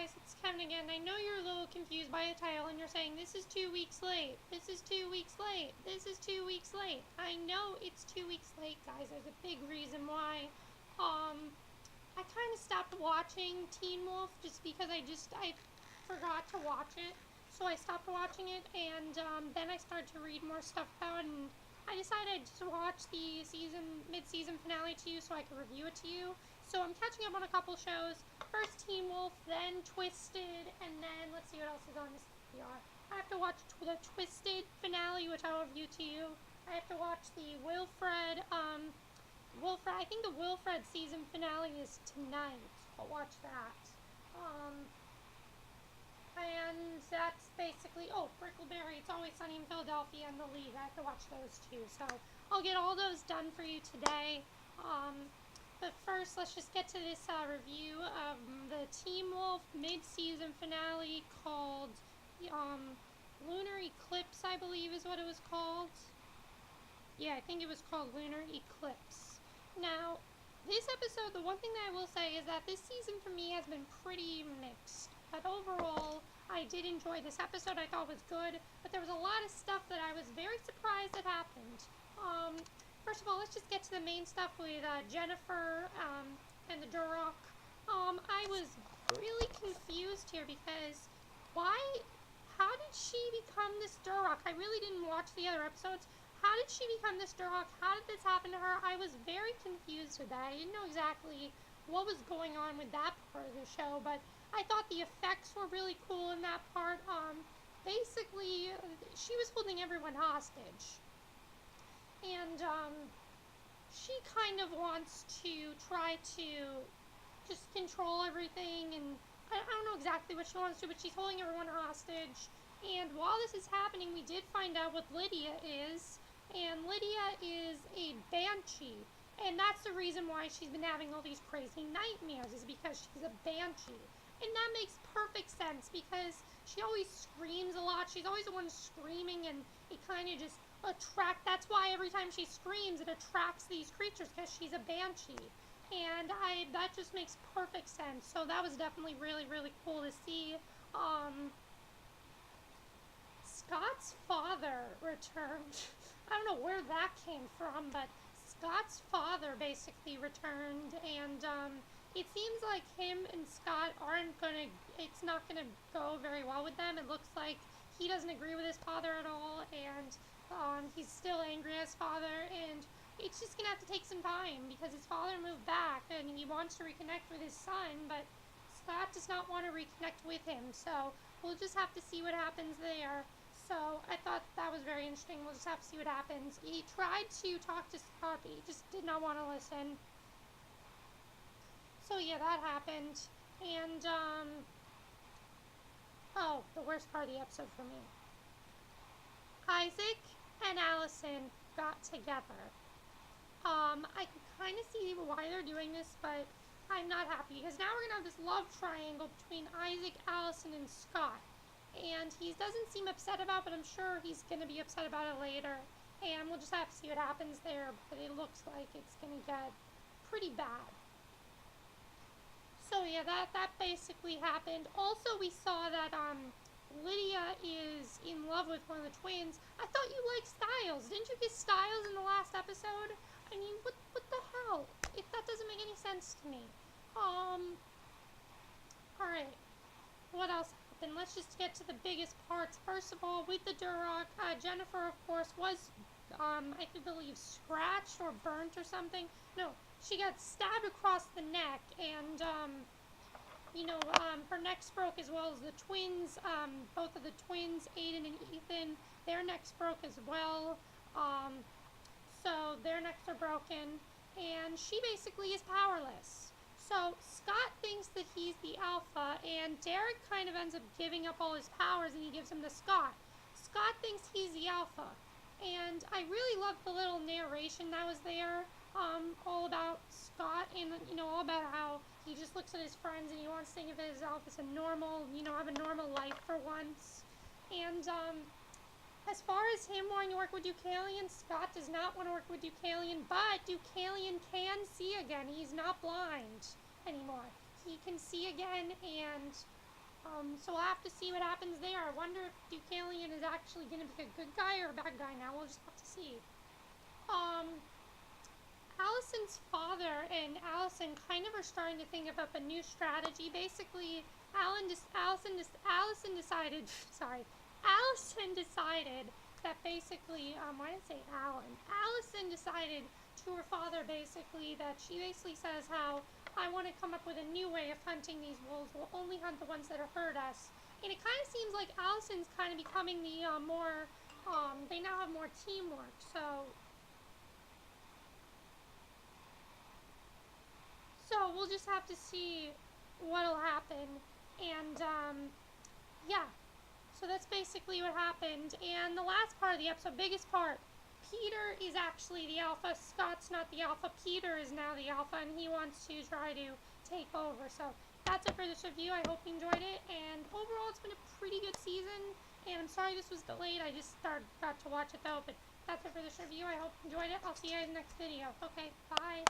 guys, it's Kevin again. I know you're a little confused by the title and you're saying, this is 2 weeks late, this is 2 weeks late, this is 2 weeks late. I know it's 2 weeks late, guys. There's a big reason why. I kind of stopped watching Teen Wolf just because I forgot to watch it. So I stopped watching it, and then I started to read more stuff about it, and I decided I'd just watch the mid-season finale to you so I could review it to you. So I'm catching up on a couple shows. First Teen Wolf, then Twisted, and then let's see what else is on this PR. I have to watch the Twisted finale, which I'll review to you. I have to watch the Wilfred, I think the Wilfred season finale is tonight. I'll watch that. And that's basically, Brickleberry, It's Always Sunny in Philadelphia, and The League. I have to watch those too. So I'll get all those done for you today. But first, let's just get to this review of the Teen Wolf mid-season finale called Lunar Eclipse, I believe is what it was called. Yeah, I think it was called Lunar Eclipse. Now, this episode, the one thing that I will say is that this season for me has been pretty mixed. But overall, I did enjoy this episode. I thought it was good. But there was a lot of stuff that I was very surprised that happened. First of all, let's just get to the main stuff with Jenifer and the Duroc. I was really confused here because how did she become this Duroc? I really didn't watch the other episodes. How did she become this Duroc? How did this happen to her? I was very confused with that. I didn't know exactly what was going on with that part of the show, but I thought the effects were really cool in that part. Basically, she was holding everyone hostage. And, she kind of wants to try to just control everything, and I don't know exactly what she wants to, but she's holding everyone hostage. And while this is happening, we did find out what Lydia is, and Lydia is a banshee. And that's the reason why she's been having all these crazy nightmares, is because she's a banshee. And that makes perfect sense, because she always screams a lot. She's always the one screaming, and it kind of just that's why every time she screams, it attracts these creatures, because she's a banshee. And that just makes perfect sense. So that was definitely really, really cool to see. Scott's father returned. I don't know where that came from, but Scott's father basically returned, and it seems like him and Scott it's not gonna go very well with them. It looks like he doesn't agree with his father at all, and he's still angry at his father, and it's just gonna have to take some time, because his father moved back, and he wants to reconnect with his son, but Scott does not want to reconnect with him, so we'll just have to see what happens there. So I thought that was very interesting. We'll just have to see what happens. He tried to talk to Scott, but he just did not want to listen. So yeah, that happened. And, the worst part of the episode for me. Isaac and Allison got together. I can kind of see why they're doing this, but I'm not happy, because now we're going to have this love triangle between Isaac, Allison, and Scott. And he doesn't seem upset about it, but I'm sure he's going to be upset about it later. And we'll just have to see what happens there, but it looks like it's going to get pretty bad. So yeah, that basically happened. Also, we saw that Lydia is in love with one of the twins. I thought you liked Styles. Didn't you get Styles in the last episode? I mean, what the hell? That doesn't make any sense to me. Alright. What else happened? Let's just get to the biggest parts. First of all, with the Duroc, Jenifer, of course, was, I believe, scratched or burnt or something. No, she got stabbed across the neck, and, her necks broke, as well as the twins. Both of the twins, Aiden and Ethan, their necks broke as well. So their necks are broken, and she basically is powerless. So Scott thinks that he's the alpha, and Derek kind of ends up giving up all his powers, and he gives them to Scott. Scott thinks he's the alpha, and I really loved the little narration that was there, all about Scott, and, all about how he just looks at his friends, and he wants to think of himself as a normal, have a normal life for once. And, as far as him wanting to work with Deucalion, Scott does not want to work with Deucalion, but Deucalion can see again. He's not blind anymore. He can see again, and So we'll have to see what happens there. I wonder if Deucalion is actually going to be a good guy or a bad guy now. We'll just have to see. Allison's father and Allison kind of are starting to think of a new strategy. Basically, Allison decided, sorry, Allison decided that basically, why did I say Alan? Allison decided to her father basically that she basically says how I want to come up with a new way of hunting these wolves. We'll only hunt the ones that hurt us. And it kind of seems like Allison's kind of becoming the more, they now have more teamwork. So we'll just have to see what'll happen. And yeah, so that's basically what happened. And the last part of the episode, biggest part, Peter is actually the alpha. Scott's not the alpha. Peter is now the alpha, and he wants to try to take over. So that's it for this review. I hope you enjoyed it. And overall, it's been a pretty good season. And I'm sorry this was delayed. I just got to watch it though. But that's it for this review. I hope you enjoyed it. I'll see you guys in the next video. Okay, bye.